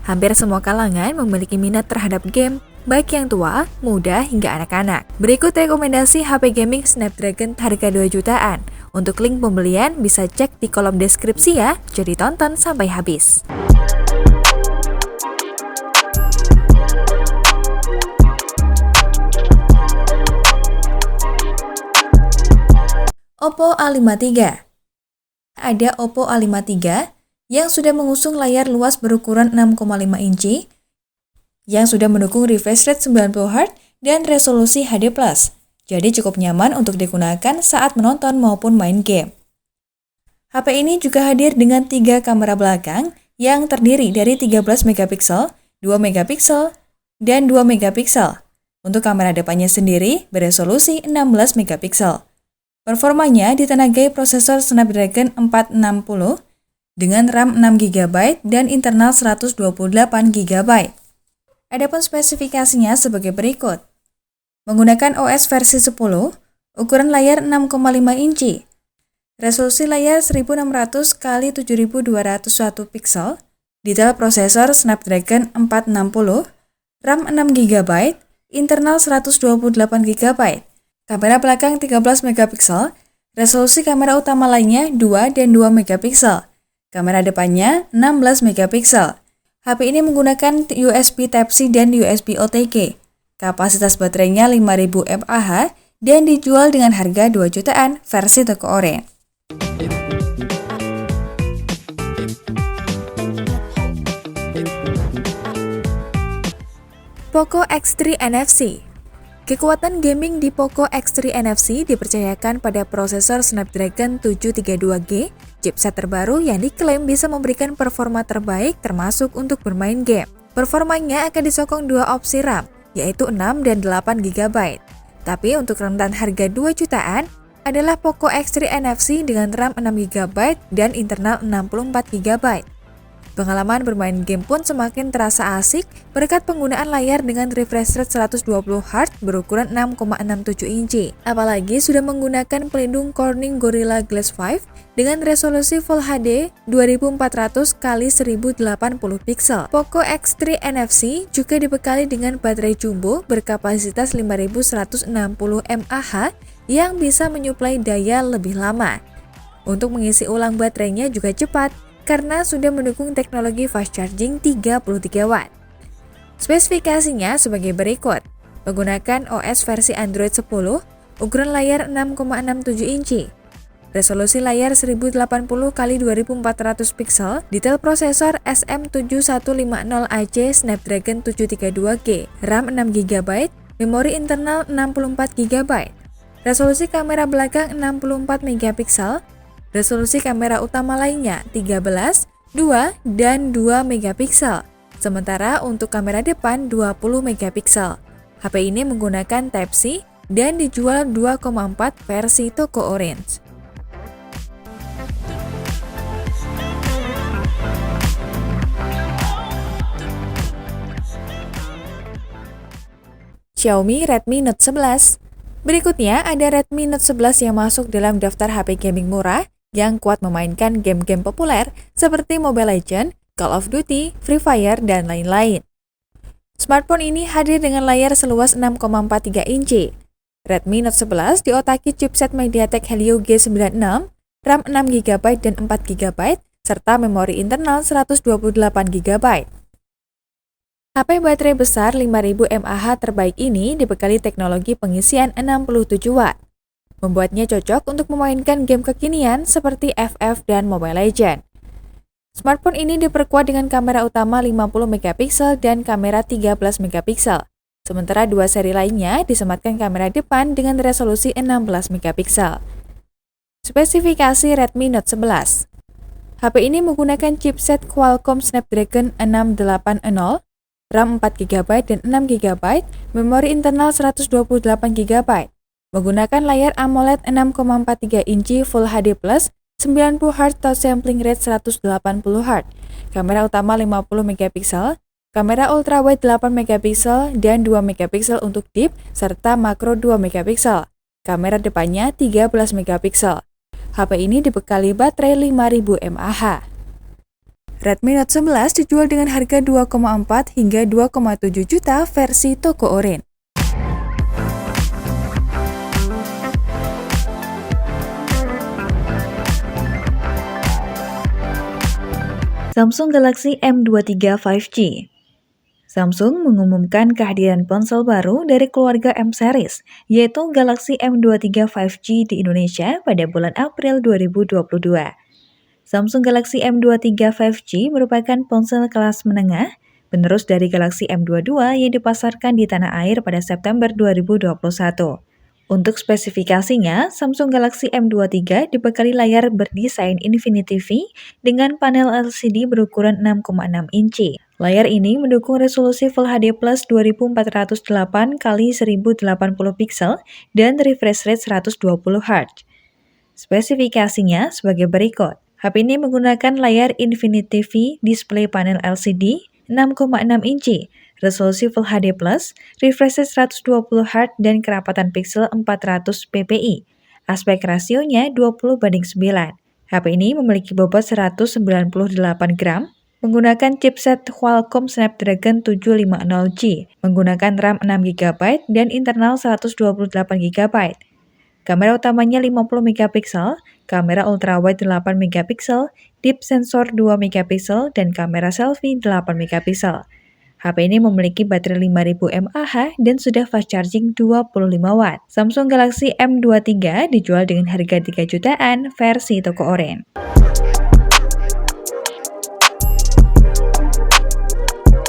Hampir semua kalangan memiliki minat terhadap game, baik yang tua, muda, hingga anak-anak. Berikut rekomendasi HP gaming Snapdragon harga 2 jutaan. Untuk link pembelian bisa cek di kolom deskripsi ya, jadi tonton sampai habis. Oppo A53. Ada Oppo A53 yang sudah mengusung layar luas berukuran 6,5 inci, yang sudah mendukung refresh rate 90Hz dan resolusi HD+. Jadi cukup nyaman untuk digunakan saat menonton maupun main game. HP ini juga hadir dengan 3 kamera belakang yang terdiri dari 13 megapiksel, 2 megapiksel, dan 2 megapiksel. Untuk kamera depannya sendiri beresolusi 16 megapiksel. Performanya ditenagai prosesor Snapdragon 460 dengan RAM 6GB dan internal 128GB. Adapun spesifikasinya sebagai berikut. Menggunakan OS versi 10, ukuran layar 6,5 inci, resolusi layar 1600 x 7201 piksel, detail prosesor Snapdragon 460, RAM 6GB, internal 128GB. Kamera belakang 13 megapiksel, resolusi kamera utama lainnya 2 dan 2 megapiksel. Kamera depannya 16 megapiksel. HP ini menggunakan USB Type-C dan USB OTG. Kapasitas baterainya 5000 mAh dan dijual dengan harga 2 jutaan versi toko oren. Poco X3 NFC. Kekuatan gaming di Poco X3 NFC dipercayakan pada prosesor Snapdragon 732G, chipset terbaru yang diklaim bisa memberikan performa terbaik termasuk untuk bermain game. Performanya akan disokong 2 opsi RAM, yaitu 6 dan 8GB. Tapi untuk rentan harga 2 jutaan adalah Poco X3 NFC dengan RAM 6GB dan internal 64GB. Pengalaman bermain game pun semakin terasa asik berkat penggunaan layar dengan refresh rate 120Hz berukuran 6,67 inci. Apalagi sudah menggunakan pelindung Corning Gorilla Glass 5 dengan resolusi Full HD 2400 x 1080 piksel. Poco X3 NFC juga dibekali dengan baterai jumbo berkapasitas 5160 mAh yang bisa menyuplai daya lebih lama. Untuk mengisi ulang baterainya juga cepat, karena sudah mendukung teknologi fast charging 33W. Spesifikasinya sebagai berikut. Menggunakan OS versi Android 10, ukuran layar 6,67 inci, resolusi layar 1080 x 2400 piksel, detail prosesor SM7150AC Snapdragon 732G, RAM 6GB, memori internal 64GB, resolusi kamera belakang 64 megapiksel, resolusi kamera utama lainnya 13, 2, dan 2 megapiksel. Sementara untuk kamera depan 20 megapiksel. HP ini menggunakan Type-C dan dijual 2,4 versi toko orange. Xiaomi Redmi Note 11. Berikutnya ada Redmi Note 11 yang masuk dalam daftar HP gaming murah yang kuat memainkan game-game populer seperti Mobile Legends, Call of Duty, Free Fire, dan lain-lain. Smartphone ini hadir dengan layar seluas 6,43 inci. Redmi Note 11 diotaki chipset MediaTek Helio G96, RAM 6GB dan 4GB, serta memori internal 128GB. HP baterai besar 5000 mAh terbaik ini dibekali teknologi pengisian 67W. Membuatnya cocok untuk memainkan game kekinian seperti FF dan Mobile Legends. Smartphone ini diperkuat dengan kamera utama 50 megapiksel dan kamera 13 megapiksel. Sementara 2 seri lainnya disematkan kamera depan dengan resolusi 16 megapiksel. Spesifikasi Redmi Note 11. HP ini menggunakan chipset Qualcomm Snapdragon 680, RAM 4GB dan 6GB, memori internal 128GB. Menggunakan layar AMOLED 6,43 inci Full HD+, 90Hz touch sampling rate 180Hz, kamera utama 50 megapiksel, kamera ultrawide 8 megapiksel dan 2 megapiksel untuk deep, serta makro 2 megapiksel. Kamera depannya 13 megapiksel. HP ini dibekali baterai 5000 mAh. Redmi Note 11 dijual dengan harga 2,4 hingga 2,7 juta versi toko oren. Samsung Galaxy M23 5G. Samsung mengumumkan kehadiran ponsel baru dari keluarga M series, yaitu Galaxy M23 5G di Indonesia pada bulan April 2022. Samsung Galaxy M23 5G merupakan ponsel kelas menengah, penerus dari Galaxy M22 yang dipasarkan di tanah air pada September 2021. Untuk spesifikasinya, Samsung Galaxy M23 dibekali layar berdesain Infinity V dengan panel LCD berukuran 6,6 inci. Layar ini mendukung resolusi Full HD Plus 2408 x 1080 pixel dan refresh rate 120 Hz. Spesifikasinya sebagai berikut. HP ini menggunakan layar Infinity V display panel LCD 6,6 inci, resolusi Full HD+, refresh rate 120 Hz dan kerapatan pixel 400 ppi. Aspek rasionya 20:9. HP ini memiliki bobot 198 gram, menggunakan chipset Qualcomm Snapdragon 750G, menggunakan RAM 6GB dan internal 128GB. Kamera utamanya 50 megapiksel, kamera ultrawide 8 megapiksel, deep sensor 2 megapiksel, dan kamera selfie 8 megapiksel. HP ini memiliki baterai 5000 mAh dan sudah fast charging 25 watt. Samsung Galaxy M23 dijual dengan harga 3 jutaan versi toko oren.